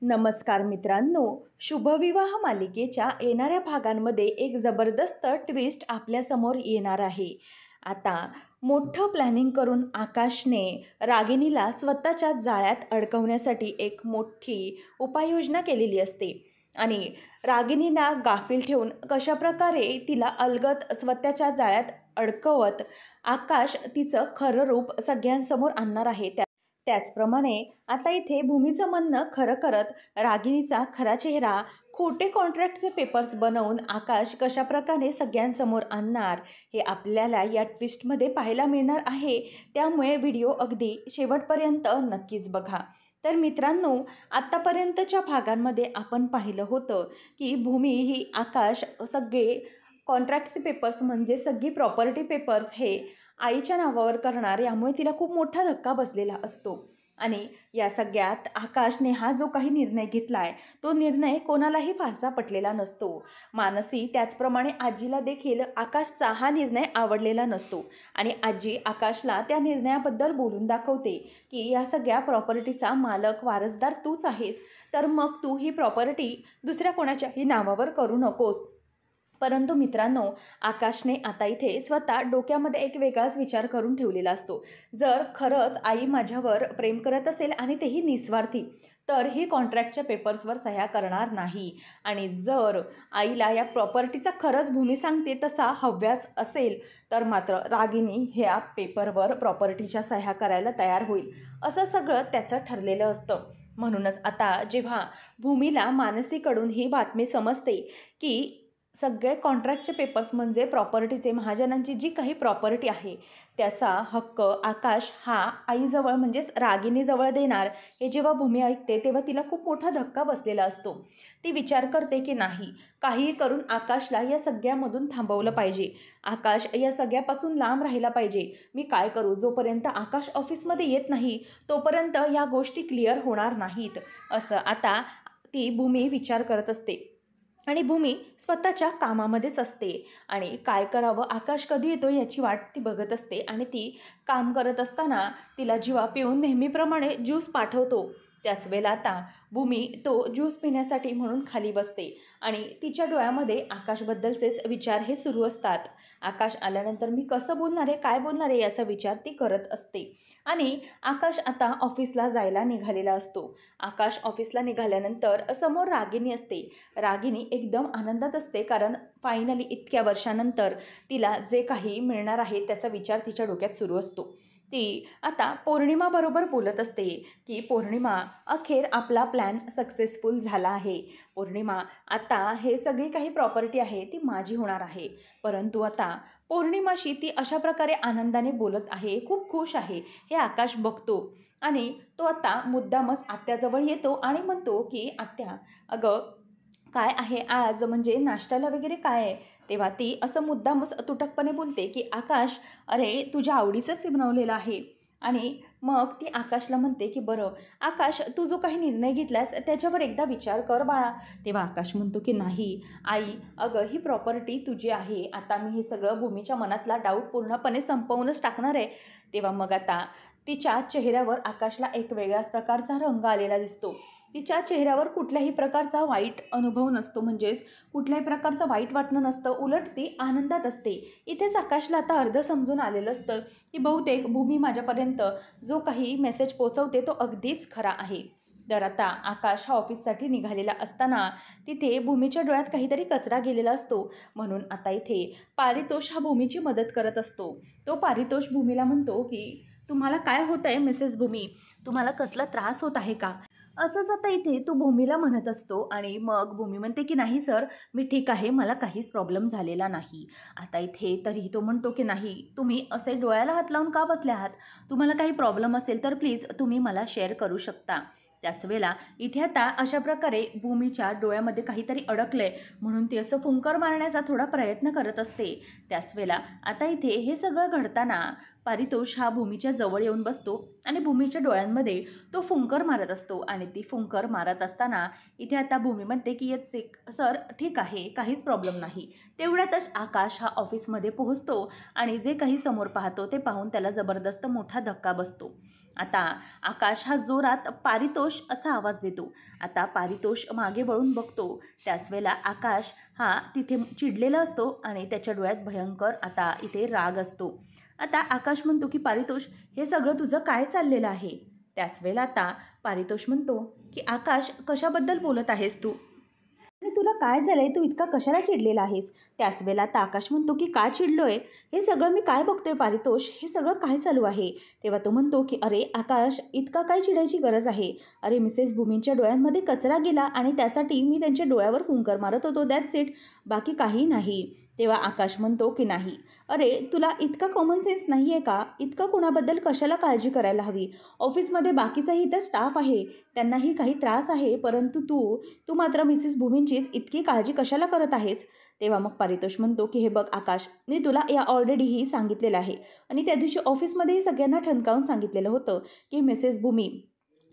नमस्कार मित्रांनो, शुभविवाह मालिकेच्या येणाऱ्या भागांमध्ये एक जबरदस्त ट्विस्ट आपल्यासमोर येणार आहे. आता मोठं प्लॅनिंग करून आकाशने रागिनीला स्वतःच्या जाळ्यात अडकवण्यासाठी एक मोठी उपाययोजना केलेली असते आणि रागिनीला गाफील ठेवून कशाप्रकारे तिला अलगद स्वतःच्या जाळ्यात अडकवत आकाश तिचं खरं रूप सगळ्यांसमोर आणणार आहे. त्याचप्रमाणे आता इथे भूमीचं म्हणणं खरं करत रागिनीचा खरा चेहरा, खोटे कॉन्ट्रॅक्टचे पेपर्स बनवून आकाश कशाप्रकारे सगळ्यांसमोर आणणार हे आपल्याला या ट्विस्टमध्ये पाहायला मिळणार आहे. त्यामुळे व्हिडिओ अगदी शेवटपर्यंत नक्कीच बघा. तर मित्रांनो, आत्तापर्यंतच्या भागांमध्ये आपण पाहिलं होतं की भूमी ही आकाश सगळे कॉन्ट्रॅक्टचे पेपर्स म्हणजे सगळी प्रॉपर्टी पेपर्स हे आईच्या नावावर करणार, यामुळे तिला खूप मोठा धक्का बसलेला असतो. आणि या सगळ्यात आकाशने हा जो काही निर्णय घेतला आहे तो निर्णय कोणालाही फारसा पटलेला नसतो. मानसी त्याचप्रमाणे आजीला देखील आकाशचा हा निर्णय आवडलेला नसतो आणि आजी आकाशला त्या निर्णयाबद्दल बोलून दाखवते की या सगळ्या प्रॉपर्टीचा मालक वारसदार तूच आहेस, तर मग तू ही प्रॉपर्टी दुसऱ्या कोणाच्याही नावावर करू नकोस. परंतु मित्रांनो, आकाशने आता इथे स्वतः डोक्यामध्ये एक वेगळाच विचार करून ठेवलेला असतो. जर खरंच आई माझ्यावर प्रेम करत असेल आणि तेही निस्वार्थी, तर ही कॉन्ट्रॅक्टच्या पेपर्सवर सह्या करणार नाही. आणि जर आईला या प्रॉपर्टीचा खरंच भूमी सांगते तसा हव्यास असेल तर मात्र रागिनी ह्या पेपरवर प्रॉपर्टीच्या सह्या करायला तयार होईल, असं सगळं त्याचं ठरलेलं असतं. म्हणूनच आता जेव्हा भूमीला मानसीकडून ही बातमी समजते की सगळे कॉन्ट्रॅक्टचे पेपर्स म्हणजे प्रॉपर्टीचे महाजनांची जी काही प्रॉपर्टी आहे त्याचा हक्क आकाश हा आईजवळ म्हणजेच रागिनीजवळ देणार, हे जेव्हा भूमी ऐकते तेव्हा तिला खूप मोठा धक्का बसलेला असतो. ती विचार करते की नाही, काहीही करून आकाशला या सगळ्यामधून थांबवलं पाहिजे. आकाश या सगळ्यापासून लांब राहिला पाहिजे. मी काय करू, जोपर्यंत आकाश ऑफिसमध्ये येत नाही तोपर्यंत या गोष्टी क्लिअर होणार नाहीत, असं आता ती भूमी विचार करत असते. आणि भूमी स्वतःच्या कामामध्येच असते आणि काय करावं, आकाश कधी येतो याची वाट ती बघत असते. आणि ती काम करत असताना तिला जीवा पिऊन नेहमीप्रमाणे ज्यूस पाठवतो. त्याच वेळेला आता भूमी तो ज्यूस पिण्यासाठी म्हणून खाली बसते आणि तिच्या डोळ्यामध्ये आकाशबद्दलचेच विचार हे सुरू असतात. आकाश आल्यानंतर मी कसं बोलणार आहे, काय बोलणार आहे याचा विचार ती करत असते. आणि आकाश आता ऑफिसला जायला निघालेला असतो. आकाश ऑफिसला निघाल्यानंतर समोर रागिनी असते. रागिनी एकदम आनंदात असते, कारण फायनली इतक्या वर्षानंतर तिला जे काही मिळणार आहे त्याचा विचार तिच्या डोक्यात सुरू असतो. ती आता पौर्णिमाबरोबर बोलत असते की पौर्णिमा, अखेर आपला प्लॅन सक्सेसफुल झाला आहे. पौर्णिमा, आता हे सगळी काही प्रॉपर्टी आहे ती माझी होणार आहे. परंतु आता पौर्णिमाशी ती अशा प्रकारे आनंदाने बोलत आहे, खूप खुश आहे, हे आकाश बघतो. आणि तो आता मुद्दामच आत्याजवळ येतो आणि म्हणतो की आत्या, अगं काय आहे आज, म्हणजे नाश्त्याला वगैरे काय आहे. तेव्हा ती असं मुद्दामच तुटकपणे बोलते की आकाश, अरे तुझ्या आवडीचंच बनवलेलं आहे. आणि मग ती आकाशला म्हणते की बरं आकाश, तू जो काही निर्णय घेतलास त्याच्यावर एकदा विचार कर बाळा. तेव्हा आकाश म्हणतो की नाही आई, अगं ही प्रॉपर्टी तुझी आहे. आता मी हे सगळं भूमीच्या मनातला डाऊट पूर्णपणे संपवूनच टाकणार आहे. तेव्हा मग आता तिच्या चेहऱ्यावर आकाशला एक वेगळ्याच प्रकारचा रंग आलेला दिसतो. तिच्या चेहऱ्यावर कुठल्याही प्रकारचा वाईट अनुभव नसतो, म्हणजेच कुठल्याही प्रकारचं वाईट वाटणं नसतं, उलट ती आनंदात असते. इथेच आकाशला आता अर्ध समजून आलेलं असतं की बहुतेक भूमी माझ्यापर्यंत जो काही मेसेज पोचवते तो अगदीच खरा आहे. तर आता आकाश हा ऑफिससाठी निघालेला असताना तिथे भूमीच्या डोळ्यात काहीतरी कचरा गेलेला असतो. म्हणून आता इथे पारितोष हा भूमीची मदत करत असतो. तो पारितोष भूमीला म्हणतो की तुम्हाला काय होतं आहे मिसेस भूमी, तुम्हाला कसला त्रास होत आहे का, असंच आता इथे तो भूमीला म्हणत असतो. आणि मग भूमी म्हणते की नाही सर, मी ठीक आहे, मला काहीच प्रॉब्लेम झालेला नाही. आता इथे तरीही तो म्हणतो की नाही, तुम्ही असे डोळ्याला हात लावून का बसले आहात, तुम्हाला काही प्रॉब्लेम असेल तर प्लीज तुम्ही मला शेअर करू शकता. त्याच वेळेला इथे आता अशा प्रकारे भूमीच्या डोळ्यामध्ये काहीतरी अडकलंय म्हणून ती असं फुंकर मारण्याचा थोडा प्रयत्न करत असते. त्याच वेळेला आता इथे हे सगळं घडताना पारितोष हा भूमीच्या जवळ येऊन बसतो आणि भूमीच्या डोळ्यांमध्ये तो फुंकर मारत असतो. आणि ती फुंकर मारत असताना इथे आता भूमी म्हणते की येत सर ठीक आहे, काहीच प्रॉब्लेम नाही. तेवढ्यातच आकाश हा ऑफिसमध्ये पोहोचतो आणि जे काही समोर पाहतो ते पाहून त्याला जबरदस्त मोठा धक्का बसतो. आता आकाश हा जोरात पारितोष असा आवाज देतो. आता पारितोष मागे वळून बघतो. त्याच वेळेला आकाश हा तिथे चिडलेला असतो आणि त्याच्या डोळ्यात भयंकर आता इथे राग असतो. आता आकाश म्हणतो की पारितोष, हे सगळं तुझं काय चाललेलं आहे? त्याच वेळेला आता पारितोष म्हणतो की आकाश, कशाबद्दल बोलत आहेस तू? आणि तुला काय झालंय? तू इतका कशाला चिडलेला आहेस? त्याच वेळेला आता आकाश म्हणतो की का चिडलोय? हे सगळं मी काय बघतोय पारितोष? हे सगळं काय चालू आहे? तेव्हा तो म्हणतो की अरे आकाश, इतका काय चिडायची गरज आहे? अरे मिसेस भूमींच्या डोळ्यांमध्ये कचरा गेला आणि त्यासाठी मी त्यांच्या डोळ्यावर फुंकर मारत होतो, दॅट्स इट, बाकी काही नाही. तेव्हा आकाश म्हणतो की नाही, अरे तुला इतका कॉमन सेन्स नाही आहे का? इतकं कोणाबद्दल कशाला काळजी करायला हवी? ऑफिसमध्ये बाकीचाही इथं स्टाफ आहे, त्यांनाही काही त्रास आहे, परंतु तू तू मात्र मिसेस भूमींचीच इतकी काळजी कशाला करत आहेस? तेव्हा मग पारितोष म्हणतो की हे बघ आकाश, मी तुला या ऑलरेडीही सांगितलेलं आहे आणि त्या दिवशी ऑफिसमध्येही सगळ्यांना ठणकावून सांगितलेलं होतं की मिसेस भूमी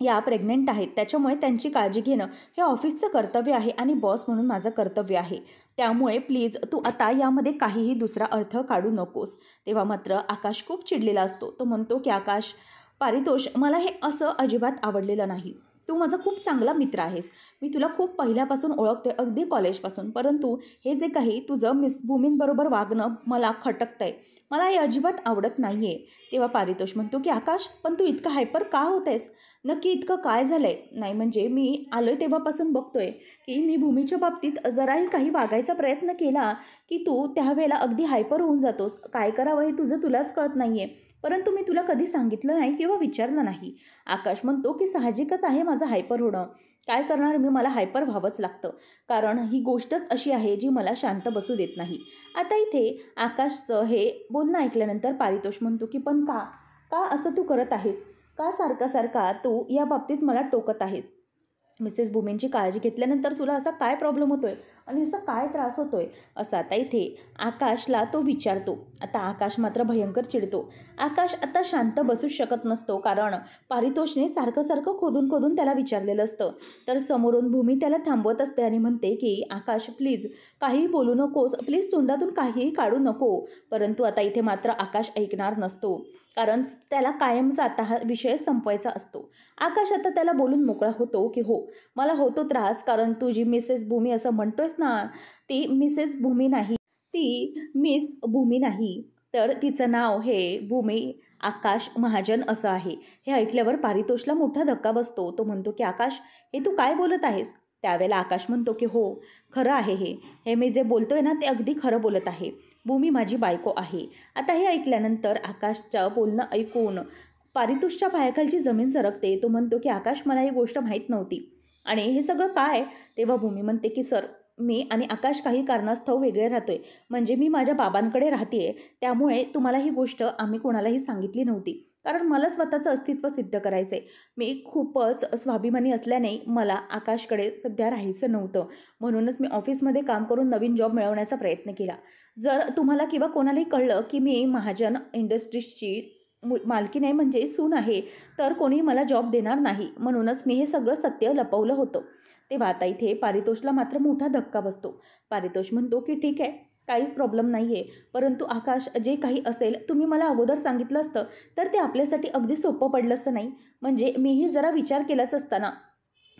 या प्रेग्नंट आहेत, त्याच्यामुळे त्यांची काळजी घेणं हे ऑफिसचं कर्तव्य आहे आणि बॉस म्हणून माझं कर्तव्य आहे. त्यामुळे प्लीज तू आता यामध्ये काहीही दुसरा अर्थ काढू नकोस. तेव्हा मात्र आकाश खूप चिडलेला असतो. तो म्हणतो की आकाश, पारितोष, मला हे असं अजिबात आवडलेलं नाही. तू माझा खूप चांगला मित्र आहेस. मी तुला खूप पहिल्यापासून ओळखतोय, अगदी कॉलेजपासून. परंतु हे जे काही तुझं मिस भूमींबरोबर वागणं मला खटकतंय. मला हे अजिबात आवडत नाही आहे. तेव्हा पारितोष म्हणतो की आकाश, पण तू इतका हायपर का होतेस? नक्की इतकं काय झालं आहे? नाही म्हणजे मी आलो आहे तेव्हापासून बघतोय की मी भूमीच्या बाबतीत जराही काही वागायचा प्रयत्न केला की तू त्यावेळेला अगदी हायपर होऊन जातोस. काय करावं हे तुझं तुलाच कळत नाही आहे. परंतु मी तुला कधी सांगितलं नाही किंवा विचारलं नाही. आकाश म्हणतो की साहजिकच आहे माझं हायपर होणं. काय करणार मी, मला हायपर व्हावंच लागतं. कारण ही गोष्टच अशी आहे जी मला शांत बसू देत नाही. आता इथे आकाशचं हे बोलणं ऐकल्यानंतर पारितोष म्हणतो की पण का का असं तू करत आहेस? का सारखा सारखा तू या बाबतीत मला टोकत आहेस? मिसेस भूमींची काळजी घेतल्यानंतर तुला असा काय प्रॉब्लेम होतोय आणि असा काय त्रास होतोय? असं आता इथे आकाशला तो विचारतो. आता आकाश मात्र भयंकर चिडतो. आकाश आता शांत बसूच शकत नसतो, कारण पारितोषने सारखं सारखं खोदून खोदून त्याला विचारलेलं असतं. तर समोरून भूमी त्याला थांबवत असते आणि म्हणते की आकाश प्लीज, काहीही बोलू नकोस, प्लीज तोंडातून काहीही काढू नको. परंतु आता इथे मात्र आकाश ऐकणार नसतो, कारण त्याला कायमचा आता हा विषय संपवायचा असतो. आकाश आता त्याला बोलून मोकळा होतो की हो, मला होतो त्रास, कारण तू जी मिसेस भूमी असं म्हणतोयस ना, ती मिसेस भूमी नाही, ती मिस भूमी नाही, तर तिचं नाव हे भूमी आकाश महाजन असं आहे. हे ऐकल्यावर पारितोषला मोठा धक्का बसतो. तो म्हणतो की आकाश, हे तू काय बोलत आहेस? त्यावेळेला आकाश म्हणतो की हो, खरं आहे हे हे मी जे बोलतोय ना ते अगदी खरं बोलत आहे. भूमी माझी बायको आहे. आता हे ऐकल्यानंतर आकाशचं बोलणं ऐकून पारितोषच्या पायाखालची जमीन सरकते. तो म्हणतो की आकाश, मला ही गोष्ट माहीत नव्हती आणि हे सगळं काय? तेव्हा भूमी म्हणते की सर, मी आणि आकाश काही कारणास्तव वेगळे राहतोय. म्हणजे मी माझ्या बाबांकडे राहते, त्यामुळे तुम्हाला ही गोष्ट आम्ही कोणालाही सांगितली नव्हती, कारण मला स्वतःचं अस्तित्व सिद्ध करायचं आहे. मी खूपच स्वाभिमानी असल्याने मला आकाशकडे सध्या राहायचं नव्हतं. म्हणूनच मी ऑफिसमध्ये काम करून नवीन जॉब मिळवण्याचा प्रयत्न केला. जर तुम्हाला किंवा कोणालाही कळलं की मी महाजन इंडस्ट्रीजची मालकीण आहे, म्हणजे सून आहे, तर कोणी मला जॉब देणार नाही. म्हणूनच मी हे सगळं सत्य लपवलं होतं. तेव्हा आता इथे पारितोषला मात्र मोठा धक्का बसतो. पारितोष म्हणतो की ठीक आहे, काहीच प्रॉब्लेम नाही आहे. परंतु आकाश, जे काही असेल तुम्ही मला अगोदर सांगितलं असतं तर ते आपल्यासाठी अगदी सोपं पडलं असतं नाही? म्हणजे मीही जरा विचार केलाच असता ना.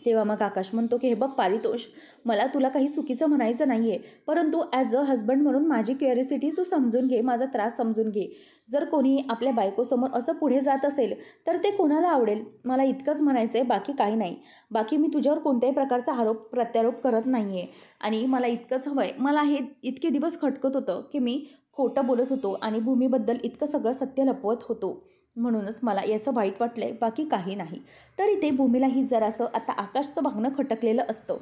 तेव्हा मग आकाश म्हणतो की हे बघ पारितोष, मला तुला काही चुकीचं म्हणायचं नाही आहे, परंतु ॲज अ हजबंड म्हणून माझी क्युरिओसिटी तू समजून घे, माझा त्रास समजून घे. जर कोणी आपल्या बायकोसमोर असं पुढे जात असेल तर ते कोणाला आवडेल? मला इतकंच म्हणायचं आहे, बाकी काही नाही. बाकी मी तुझ्यावर कोणत्याही प्रकारचा आरोप प्रत्यारोप करत नाही आहे आणि मला इतकंच हवं आहे. मला हे इतके दिवस खटकत होतं की मी खोटं बोलत होतो आणि भूमीबद्दल इतकं सगळं सत्य लपवत होतो. म्हणूनच मला याचं वाईट वाटलं आहे, बाकी काही नाही. तर इथे भूमीलाही जरासं आता आकाशचं वागणं खटकलेलं असतं.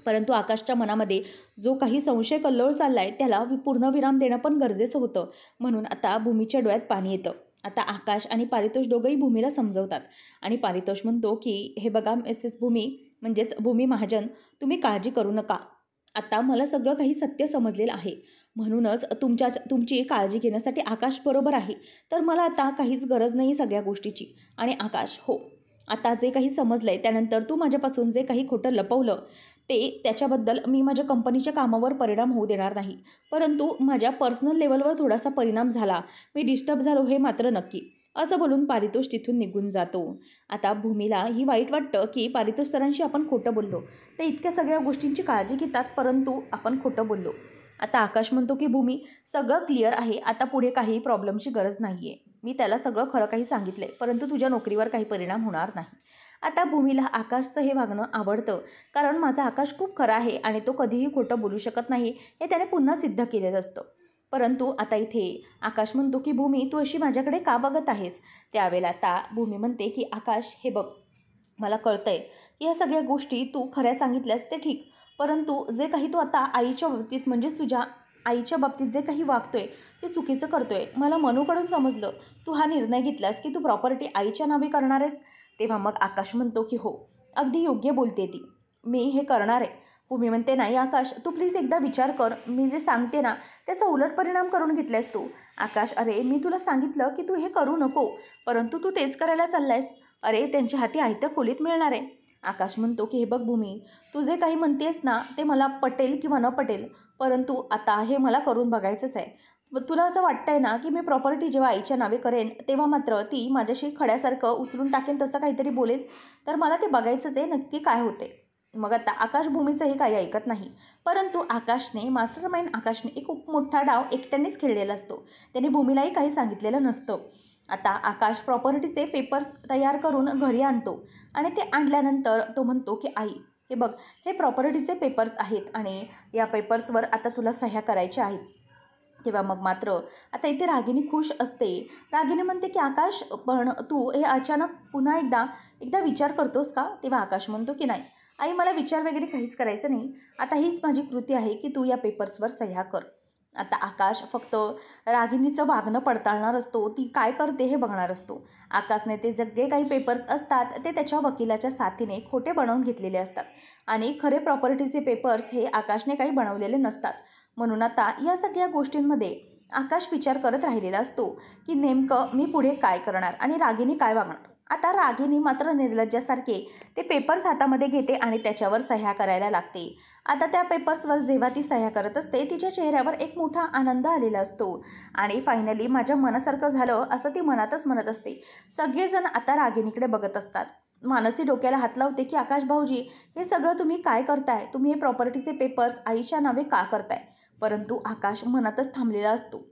परंतु आकाशच्या मनामध्ये जो काही संशय कल्लोळ चालला आहे त्याला पूर्णविराम देणं पण गरजेचं होतं. म्हणून आता भूमीच्या डोळ्यात पाणी येतं. आता आकाश आणि पारितोष दोघंही भूमीला समजवतात आणि पारितोष म्हणतो की हे बघा मिसेस भूमी, म्हणजेच भूमी महाजन, तुम्ही काळजी करू नका. आता मला सगळं काही सत्य समजलेलं आहे. म्हणूनच तुमची काळजी घेण्यासाठी आकाश बरोबर आहे. तर मला आता काहीच गरज नाही सगळ्या गोष्टीची. आणि आकाश, हो, आता जे काही समजलं आहे त्यानंतर तू माझ्यापासून जे काही खोटं लपवलं त्याच्याबद्दल मी माझ्या कंपनीच्या कामावर परिणाम होऊ देणार नाही. परंतु माझ्या पर्सनल लेवलवर थोडासा परिणाम झाला, मी डिस्टर्ब झालो हे मात्र नक्की. असं बोलून पारितोष तिथून निघून जातो. आता भूमीला ही वाईट वाटतं की पारितोष सरांशी आपण खोटं बोललो. ते इतक्या सगळ्या गोष्टींची काळजी घेतात, परंतु आपण खोटं बोललो. आता आकाश म्हणतो की भूमी, सगळं क्लिअर आहे, आता पुढे काही प्रॉब्लेमची गरज नाही आहे. मी त्याला सगळं खरं काही सांगितलं आहे, परंतु तुझ्या नोकरीवर काही परिणाम होणार नाही. आता भूमीला आकाशचं हे वागणं आवडतं, कारण माझा आकाश खूप खरा आहे आणि तो कधीही खोटं बोलू शकत नाही हे त्याने पुन्हा सिद्ध केलेलं असतं. परंतु आता इथे आकाश म्हणतो की भूमी, तू अशी माझ्याकडे का बघत आहेस? त्यावेळेला आता भूमी म्हणते की आकाश, हे बघ, मला कळतंय की ह्या सगळ्या गोष्टी तू खऱ्या सांगितल्यास ते ठीक, परंतु जे काही तू आता आईच्या बाबतीत, म्हणजेच तुझ्या आईच्या बाबतीत जे काही वागतोय ते चुकीचं करतोय. मला मनूकडून समजलं, तू हा निर्णय घेतलास की तू प्रॉपर्टी आईच्या नावे करणार आहेस. तेव्हा मग आकाश म्हणतो की हो, अगदी योग्य बोलते ती, मी हे करणार आहे. भूमी म्हणते, नाही आकाश, तू प्लीज एकदा विचार कर, मी जे सांगते ना त्याचा उलट परिणाम करून घेतलायस तू. आकाश, अरे मी तुला सांगितलं की तू हे करू नको, परंतु तू तेच करायला चाललायस. अरे त्यांच्या हाती आयत्या खोलीत मिळणार आहे. आकाश म्हणतो की हे बघ भूमी, तू जे काही म्हणतेस ना ते मला पटेल किंवा न पटेल, परंतु आता हे मला करून बघायचंच आहे. तुला असं वाटतंय ना की मी प्रॉपर्टी जेव्हा आईच्या नावे करेन तेव्हा मात्र ती माझ्याशी खड्यासारखं उचलून टाकेन, तसं काहीतरी बोलेल, तर मला ते बघायचंच आहे नक्की काय होते. मग आता आकाश भूमीचंही काही ऐकत नाही, परंतु आकाशने, मास्टर माइंड आकाशने एक खूप मोठा डाव एकट्यानेच खेळलेला असतो. त्याने भूमीलाही काही सांगितलेलं नसतं. आता आकाश प्रॉपर्टीचे पेपर्स तयार करून घरी आणतो आणि ते आणल्यानंतर तो म्हणतो की आई, हे बघ, हे प्रॉपर्टीचे पेपर्स आहेत आणि या पेपर्सवर आता तुला सह्या करायच्या आहेत. तेव्हा मग मात्र आता इथे रागिनी खुश असते. रागिनी म्हणते की आकाश, पण तू हे अचानक पुन्हा एकदा विचार करतोस का? तेव्हा आकाश म्हणतो की नाही आई, मला विचार वगैरे काहीच करायचं नाही, आता हीच माझी कृती आहे की तू या पेपर्सवर सह्या कर. आता आकाश फक्त रागिनीचं वागणं पडताळणार असतो, ती काय करते हे बघणार असतो. आकाशने ते सगळे काही पेपर्स असतात ते त्याच्या वकिलाच्या साथीने खोटे बनवून घेतलेले असतात आणि खरे प्रॉपर्टीचे पेपर्स हे आकाशने काही बनवलेले नसतात. म्हणून आता या सगळ्या गोष्टींमध्ये आकाश विचार करत राहिलेला असतो की नेमकं मी पुढे काय करणार आणि रागिनी काय वागणार. आता रागिनी मात्र निर्लज्जासारखे ते पेपर्स हातामध्ये घेते आणि त्याच्यावर सह्या करायला लागते. आता त्या पेपर्सवर जेव्हा ती सह्या करत असते तिच्या चेहऱ्यावर एक मोठा आनंद आलेला असतो आणि फायनली माझ्या मनासारखं झालं असं ती मनातच म्हणत असते. सगळेजण आता रागिनीकडे बघत असतात. मानसी डोक्याला हात लावते की आकाश भाऊजी, हे सगळं तुम्ही काय करताय? तुम्ही हे प्रॉपर्टीचे पेपर्स आईच्या नावे का करताय? परंतु आकाश मनातच थांबलेला असतो.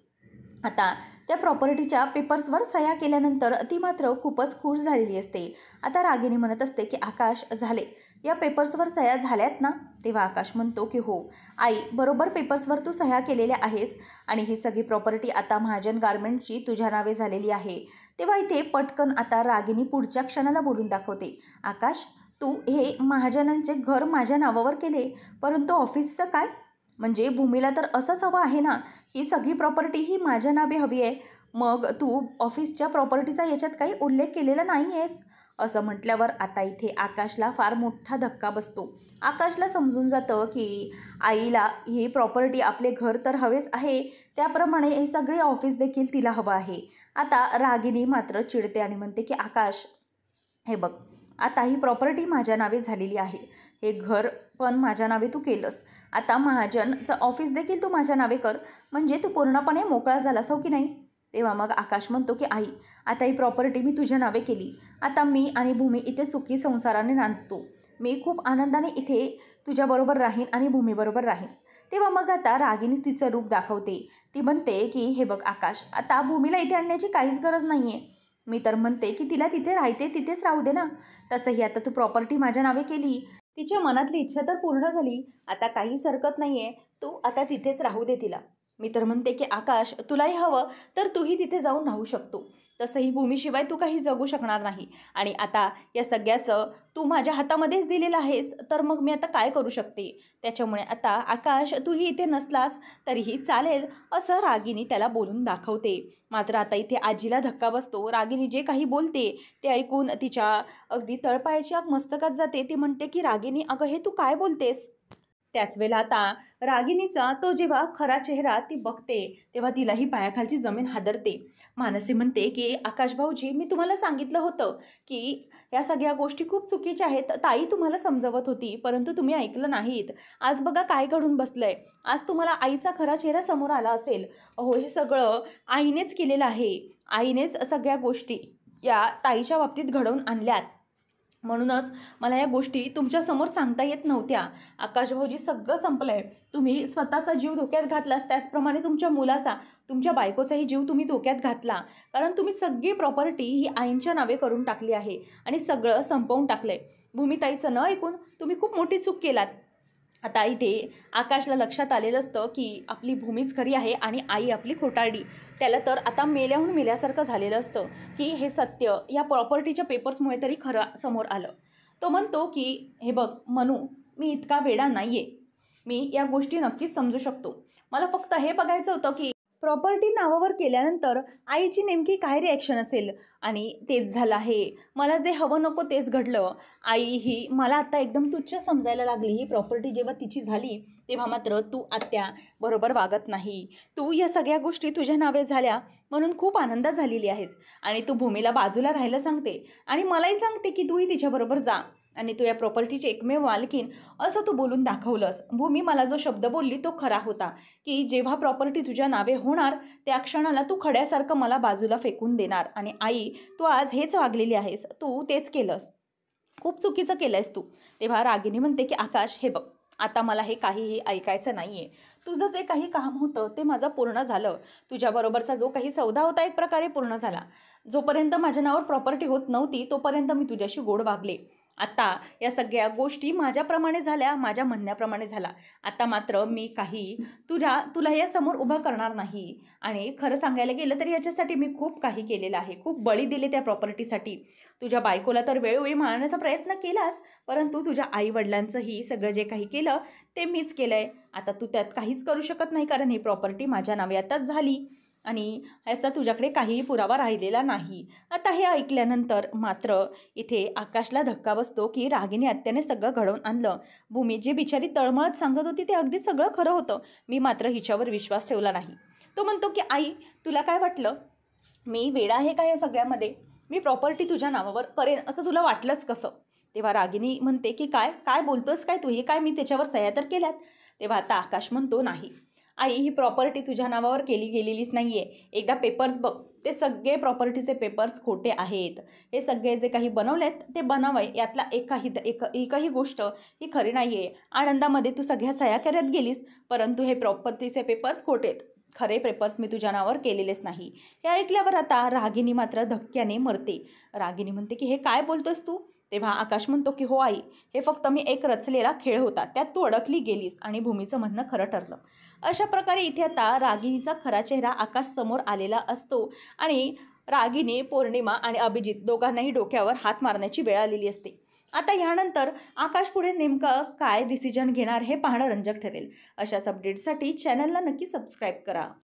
आता त्या प्रॉपर्टीच्या पेपर्सवर सह्या केल्यानंतर ती मात्र खूपच खुश झालेली असते. आता रागिनी म्हणत असते की आकाश, झाले, या पेपर्सवर सह्या झाल्यात ना? तेव्हा आकाश म्हणतो की हो आई, बरोबर पेपर्सवर तू सह्या केलेल्या आहेस आणि ही सगळी प्रॉपर्टी आता महाजन गारमेंटची तुझ्या नावे झालेली आहे. तेव्हा इथे पटकन आता रागिनी पुढच्या क्षणाला बोलून दाखवते. आकाश, तू हे महाजनांचे घर माझ्या नावावर केले, परंतु ऑफिसचं काय? म्हणजे भूमीला तर असंच हवं आहे ना, ही सगळी प्रॉपर्टी ही माझ्या नावे हवी आहे, मग तू ऑफिसच्या प्रॉपर्टीचा याच्यात काही उल्लेख केलेला नाही आहेस. असं म्हटल्यावर आता इथे आकाशला फार मोठा धक्का बसतो. आकाशला समजून जातं की आईला ही प्रॉपर्टी, आपले घर तर हवेच आहे, त्याप्रमाणे हे सगळे ऑफिस देखील तिला हवं आहे. आता रागिनी मात्र चिडते आणि म्हणते की आकाश, हे बघ, आता ही प्रॉपर्टी माझ्या नावे झालेली आहे, हे घर पण माझ्या नावे तू केलंस, आता महाजनचं ऑफिस देखील तू माझ्या नावे कर, म्हणजे तू पूर्णपणे मोकळा झालास, हो की नाही? तेव्हा मग आकाश म्हणतो की आई, आता ही प्रॉपर्टी मी तुझ्या नावे केली, आता मी आणि भूमी इथे सुखी संसाराने नांदतो. मी खूप आनंदाने इथे तुझ्याबरोबर राहीन आणि भूमीबरोबर राहीन. तेव्हा मग आता रागिनीच तिचं रूप दाखवते. ती म्हणते की हे बघ आकाश, आता भूमीला इथे आणण्याची काहीच गरज नाही आहे. मी तर म्हणते की तिला तिथे राहते तिथेच राहू दे ना. तसंही आता तू प्रॉपर्टी माझ्या नावे केली, तिच्या मनातली इच्छा तर पूर्ण झाली, आता काहीच हरकत नाही आहे, तू आता तिथेच राहू दे तिला. मी तर म्हणते की आकाश, तुलाही हवं तर तूही तिथे जाऊन राहू शकतो, तसंही भूमीशिवाय तू काही जगू शकणार नाही आणि आता या सगळ्याचं तू माझ्या हातामध्येच दिलेलं आहेस, तर मग मी आता काय करू शकते? त्याच्यामुळे आता आकाश, तूही इथे नसलास तरीही चालेल, असं रागिनी त्याला बोलून दाखवते. मात्र आता इथे आजीला धक्का बसतो. रागिनी जे काही बोलते ते ऐकून तिच्या अगदी तळपायाची आग मस्तकात जाते. ती म्हणते की रागिनी, अगं हे तू काय बोलतेस? त्याच वेळेला आता रागिनीचा तो जेव्हा खरा चेहरा ती बघते तेव्हा तिलाही पायाखालची जमीन हादरते. मानसी म्हणते की आकाश भाऊजी, मी तुम्हाला सांगितलं होतं की या सगळ्या गोष्टी खूप चुकीच्या आहेत, ताई तुम्हाला समजवत होती, परंतु तुम्ही ऐकलं नाहीत. आज बघा काय घडून बसलंय, आज तुम्हाला आईचा खरा चेहरा समोर आला असेल. अहो, हे सगळं आईनेच केलेलं आहे आईनेच सगळ्या गोष्टी या ताईच्या बाबतीत घडवून आणल्यात, म्हणूनच मला या गोष्टी तुमच्यासमोर सांगता येत नव्हत्या. आकाश भाऊजी, सगळं संपलंय. तुम्ही स्वतःचा जीव धोक्यात घातलास, त्याचप्रमाणे तुमच्या मुलाचा, तुमच्या बायकोचाही जीव तुम्ही धोक्यात घातला. कारण तुम्ही सगळी प्रॉपर्टी ही आईंच्या नावे करून टाकली आहे आणि सगळं संपवून टाकलंय. भूमिताईचं न ऐकून तुम्ही खूप मोठी चूक केलात. आता इथे आकाशला लक्षात आलेलं असतं की आपली भूमीच खरी आहे आणि आई आपली खोटारडी. त्याला तर आता मेल्याहून मेल्यासारखं झालेलं असतं की हे सत्य या प्रॉपर्टीच्या पेपर्समुळे तरी खरं समोर आलं. तो म्हणतो की हे बघ मनू, मी इतका वेडा नाही आहे. मी या गोष्टी नक्कीच समजू शकतो. मला फक्त हे बघायचं होतं की प्रॉपर्टी नावावर केल्यानंतर आईची नेमकी काय रिॲक्शन असेल, आणि तेच झालं आहे. मला जे हवं नको तेच घडलं. आई ही मला आता एकदम तुच्छ समजायला लागली. ही प्रॉपर्टी जेव्हा तिची झाली तेव्हा मात्र तू आत्या बरोबर वागत नाही. तू या सगळ्या गोष्टी तुझ्या नावे झाल्या म्हणून खूप आनंदात झालेली आहेस आणि तू भूमीला बाजूला राहायला सांगते आणि मलाही सांगते की तूही तिच्याबरोबर जा आणि तू या प्रॉपर्टीची एकमेव मालकीन असं तू बोलून दाखवलंस. भूमी, मला जो शब्द बोलली तो खरा होता की जेव्हा प्रॉपर्टी तुझ्या नावे होणार त्या क्षणाला तू खड्यासारखं मला बाजूला फेकून देणार. आणि आई, तू आज हेच वागलेली आहेस. तू तेच केलंस. खूप चुकीचं केलं आहेस तू. तेव्हा रागिनी म्हणते की आकाश, हे बघ, आता मला हे काहीही ऐकायचं नाही आहे. तुझं जे काही काम होतं ते माझं पूर्ण झालं. तुझ्याबरोबरचा जो काही सौदा होता एक प्रकारे पूर्ण झाला. जोपर्यंत माझ्या नावावर प्रॉपर्टी होत नव्हती तोपर्यंत मी तुझ्याशी गोड वागले. आता या सगळ्या गोष्टी माझ्याप्रमाणे झाल्या, माझ्या म्हणण्याप्रमाणे झाला. आता मात्र मी काही तुला यासमोर उभं करणार नाही. आणि खरं सांगायला गेलं तर याच्यासाठी मी खूप काही केलेलं आहे. खूप बळी दिले त्या प्रॉपर्टीसाठी. तुझ्या बायकोला तर वेळोवेळी मारण्याचा प्रयत्न केलाच, परंतु तुझ्या आईवडिलांचंही सगळं जे काही केलं ते मीच केलं आहे. आता तू त्यात काहीच करू शकत नाही कारण ही प्रॉपर्टी माझ्या नावे आताच झाली आणि ह्याचा तुझ्याकडे काहीही पुरावा राहिलेला नाही. आता हे ऐकल्यानंतर मात्र इथे आकाशला धक्का बसतो की रागिनी आत्याने सगळं घडवून आणलं. भूमी जी बिचारी तळमळत सांगत होती ते अगदी सगळं खरं होतं. मी मात्र हिच्यावर विश्वास ठेवला नाही. तो म्हणतो की आई, तुला काय वाटलं मी वेडा आहे का या सगळ्यामध्ये? मी प्रॉपर्टी तुझ्या नावावर करेन असं तुला वाटलंच कसं? तेव्हा रागिनी म्हणते की काय काय बोलतोस काय तू? हे काय, मी त्याच्यावर सह्या तर केल्यात. तेव्हा आता आकाश म्हणतो, नाही आई, ही प्रॉपर्टी तुझ्या नावावर केली गेलेलीच नाही आहे. एकदा पेपर्स बघ, ते सगळे प्रॉपर्टीचे पेपर्स खोटे आहेत. हे सगळे जे काही बनवलेत ते बनावय, यातला एकही गोष्ट ही खरी नाही आहे. आनंदामध्ये तू सगळ्या सह्या करत गेलीस, परंतु हे प्रॉपर्टीचे पेपर्स खोटे आहेत. खरे पेपर्स मी तुझ्या नावावर केलेलेच नाही. हे ऐकल्यावर आता रागिनी मात्र धक्क्याने मरते. रागिनी म्हणते की हे काय बोलतोस तू? तेव्हा आकाश म्हणतो की हो आई, हे फक्त मी एक रचलेला खेळ होता, त्यात तू अडकली गेलीस आणि भूमीचं म्हणणं खरं ठरलं. अशा प्रकारे इथे आता रागिनीचा खरा चेहरा आकाश समोर आलेला असतो आणि रागिनी, पौर्णिमा आणि अभिजित दोघांनाही डोक्यावर हात मारण्याची वेळ आलेली असते. आता यानंतर आकाश पुढे नेमकं काय डिसिजन घेणार हे पाहणं रंजक ठरेल. अशाच अपडेट्ससाठी चॅनलला नक्की सबस्क्राईब करा.